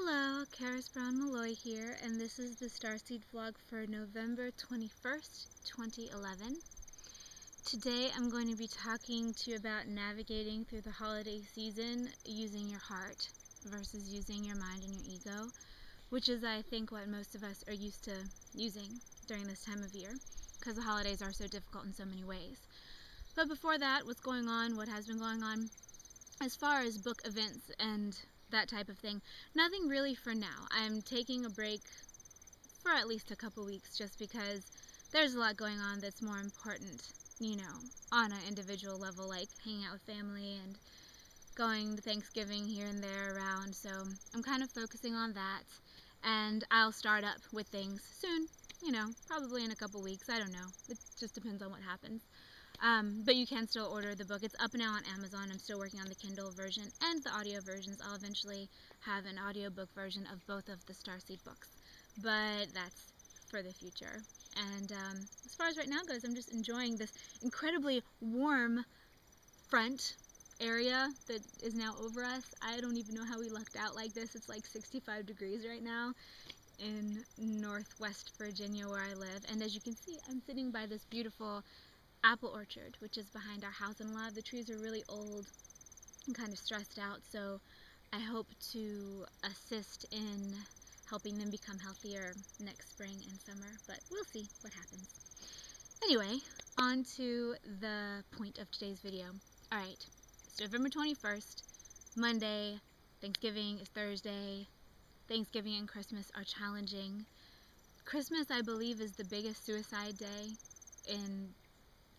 Hello, Karis Brown Malloy here, and this is the Starseed vlog for November 21st, 2011. Today I'm going to be talking to you about navigating through the holiday season using your heart versus using your mind and your ego, which is, I think, what most of us are used to using during this time of year, because the holidays are so difficult in so many ways. But before that, what's going on, what has been going on, as far as book events and that type of thing, nothing really for now. I'm taking a break for at least a couple weeks just because there's a lot going on that's more important, you know, on an individual level, like hanging out with family and going to Thanksgiving here and there around. So I'm kind of focusing on that, and I'll start up with things soon, you know, probably in a couple weeks. I don't know. It just depends on what happens. But you can still order the book. It's up now on Amazon. I'm still working on the Kindle version and the audio versions. I'll eventually have an audiobook version of both of the Starseed books, but that's for the future. And as far as right now goes, I'm just enjoying this incredibly warm front area that is now over us. I don't even know how we lucked out like this. It's like 65 degrees right now in Northwest Virginia where I live. And as you can see, I'm sitting by this beautiful apple orchard, which is behind our house, and a lot of the trees are really old and kind of stressed out, so I hope to assist in helping them become healthier next spring and summer, but we'll see what happens. Anyway, on to the point of today's video. Alright, it's November 21st, Monday, Thanksgiving is Thursday. Thanksgiving and Christmas are challenging. Christmas, I believe, is the biggest suicide day in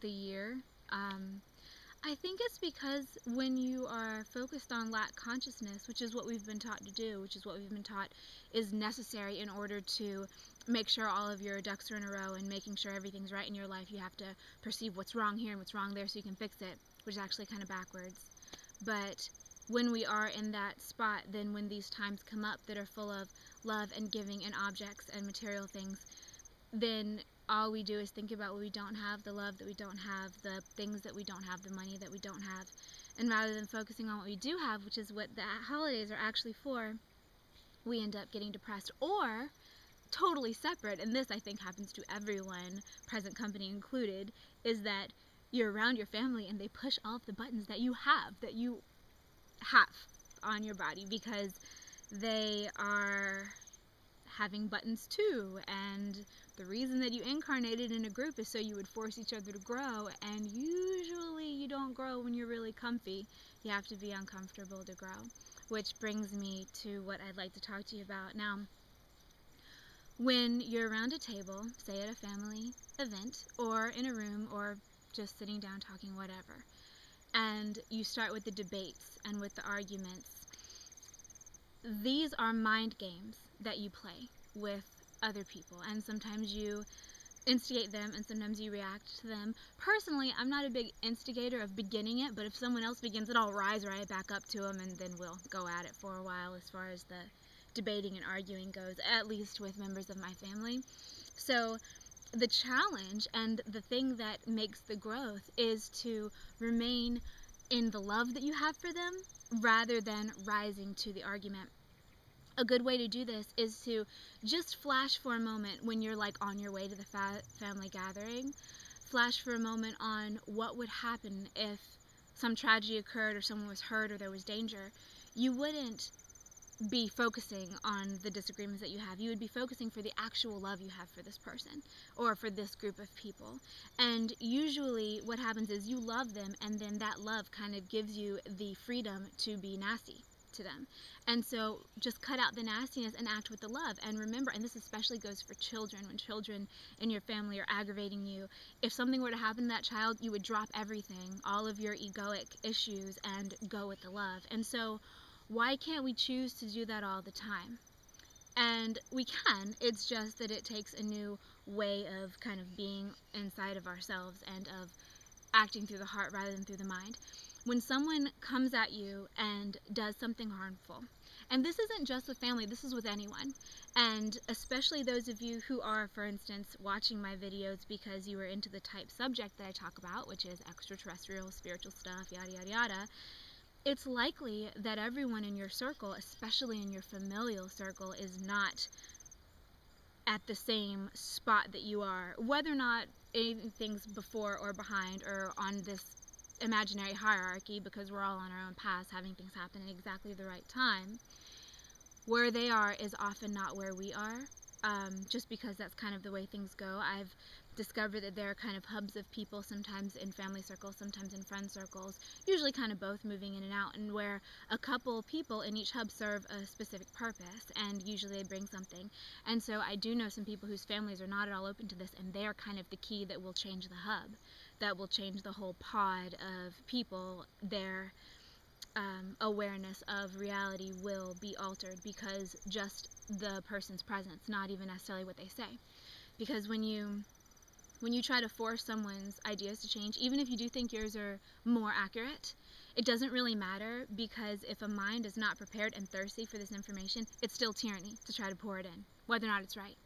the year. I think it's because when you are focused on lack consciousness, which is what we've been taught to do, which is what we've been taught is necessary in order to make sure all of your ducks are in a row and making sure everything's right in your life, you have to perceive what's wrong here and what's wrong there so you can fix it, which is actually kind of backwards. But when we are in that spot, then when these times come up that are full of love and giving and objects and material things, then all we do is think about what we don't have, the love that we don't have, the things that we don't have, the money that we don't have. And rather than focusing on what we do have, which is what the holidays are actually for, we end up getting depressed. Or, totally separate, and this I think happens to everyone, present company included, is that you're around your family and they push all of the buttons that you have on your body because they are having buttons too, and the reason that you incarnated in a group is so you would force each other to grow, and usually you don't grow when you're really comfy. You have to be uncomfortable to grow, which brings me to what I'd like to talk to you about now. When you're around a table, say at a family event, or in a room, or just sitting down talking, whatever, and you start with the debates and with the arguments, these are mind games that you play with other people, and sometimes you instigate them and sometimes you react to them. Personally, I'm not a big instigator of beginning it, but if someone else begins it, I'll rise right back up to them and then we'll go at it for a while as far as the debating and arguing goes, at least with members of my family. So the challenge and the thing that makes the growth is to remain in the love that you have for them rather than rising to the argument. A good way to do this is to just flash for a moment when you're like on your way to the family gathering. Flash for a moment on what would happen if some tragedy occurred or someone was hurt or there was danger. You wouldn't be focusing on the disagreements that you have. You would be focusing for the actual love you have for this person or for this group of people. And usually what happens is you love them, and then that love kind of gives you the freedom to be nasty to them. And so just cut out the nastiness and act with the love. And remember, and this especially goes for children, when children in your family are aggravating you, if something were to happen to that child, you would drop everything, all of your egoic issues, and go with the love. And so why can't we choose to do that all the time? And we can, it's just that it takes a new way of kind of being inside of ourselves and of acting through the heart rather than through the mind. When someone comes at you and does something harmful, and this isn't just with family, this is with anyone, and especially those of you who are, for instance, watching my videos because you are into the type subject that I talk about, which is extraterrestrial, spiritual stuff, yada yada yada, it's likely that everyone in your circle, especially in your familial circle, is not at the same spot that you are, whether or not anything's before or behind or on this imaginary hierarchy, because we're all on our own paths having things happen at exactly the right time. Where they are is often not where we are, just because that's kind of the way things go. I've discovered that there are kind of hubs of people, sometimes in family circles, sometimes in friend circles, usually kind of both moving in and out, and where a couple people in each hub serve a specific purpose, and usually they bring something. And so I do know some people whose families are not at all open to this, and they are kind of the key that will change the hub, that will change the whole pod of people. Their awareness of reality will be altered because just the person's presence, not even necessarily what they say. Because when you try to force someone's ideas to change, even if you do think yours are more accurate, it doesn't really matter, because if a mind is not prepared and thirsty for this information, it's still tyranny to try to pour it in, whether or not it's right.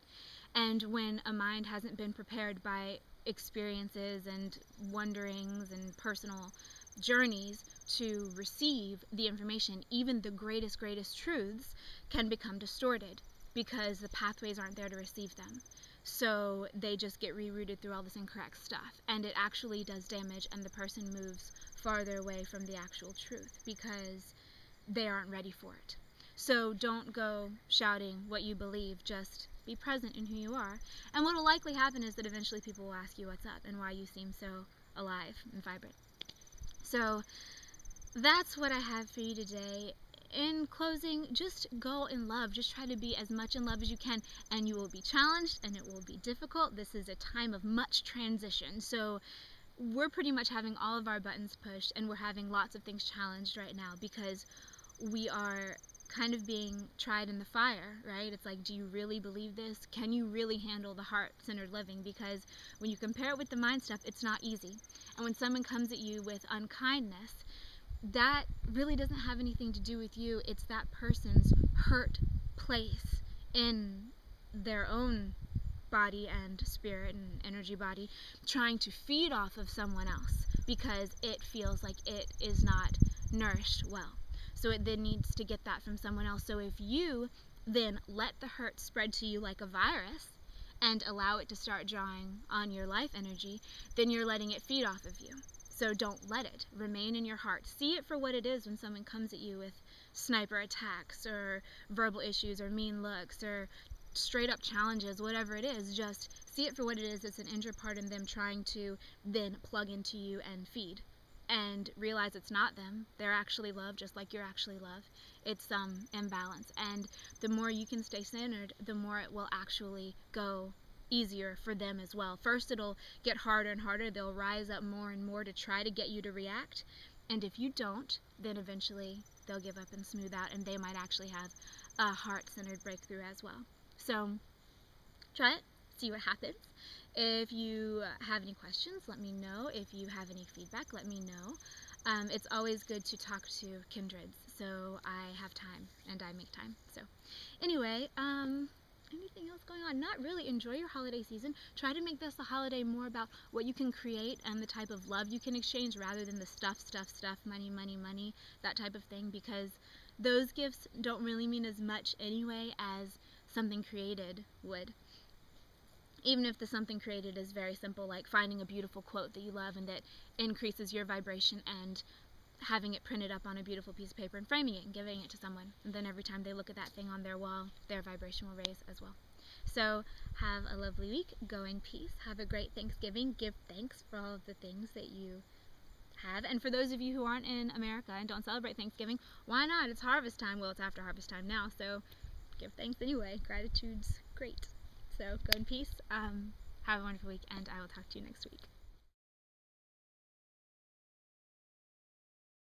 And when a mind hasn't been prepared by experiences and wonderings and personal journeys to receive the information, even the greatest truths can become distorted because the pathways aren't there to receive them. So they just get rerouted through all this incorrect stuff, and it actually does damage, and the person moves farther away from the actual truth because they aren't ready for it. So don't go shouting what you believe, just be present in who you are. And what will likely happen is that eventually people will ask you what's up and why you seem so alive and vibrant. So that's what I have for you today. In closing, just go in love. Just try to be as much in love as you can, and you will be challenged, and it will be difficult. This is a time of much transition, so we're pretty much having all of our buttons pushed, and we're having lots of things challenged right now because we are kind of being tried in the fire, right? It's like, do you really believe this? Can you really handle the heart-centered living? Because when you compare it with the mind stuff, it's not easy. And when someone comes at you with unkindness, that really doesn't have anything to do with you. It's that person's hurt place in their own body and spirit and energy body, trying to feed off of someone else because it feels like it is not nourished well. So it then needs to get that from someone else. So if you then let the hurt spread to you like a virus and allow it to start drawing on your life energy, then you're letting it feed off of you. So don't let it. Remain in your heart. See it for what it is when someone comes at you with sniper attacks or verbal issues or mean looks or straight up challenges, whatever it is. Just see it for what it is. It's an injured part in them trying to then plug into you and feed. And realize it's not them. They're actually love just like you're actually love. It's imbalance. And the more you can stay centered, the more it will actually go easier for them as well. First it'll get harder and harder. They'll rise up more and more to try to get you to react. And if you don't, then eventually they'll give up and smooth out, and they might actually have a heart-centered breakthrough as well. So try it. See what happens. If you have any questions, let me know. If you have any feedback, let me know. It's always good to talk to kindreds, so I have time and I make time. So anyway, anything else going on? Not really. Enjoy your holiday season. Try to make this a holiday more about what you can create and the type of love you can exchange rather than the stuff, money, that type of thing, because those gifts don't really mean as much anyway as something created would. Even if the something created is very simple, like finding a beautiful quote that you love and that increases your vibration and having it printed up on a beautiful piece of paper and framing it and giving it to someone. And then every time they look at that thing on their wall, their vibration will raise as well. So have a lovely week. Go in peace. Have a great Thanksgiving. Give thanks for all of the things that you have. And for those of you who aren't in America and don't celebrate Thanksgiving, why not? It's harvest time. Well, it's after harvest time now, so give thanks anyway. Gratitude's great. So go in peace. Have a wonderful week, and I will talk to you next week.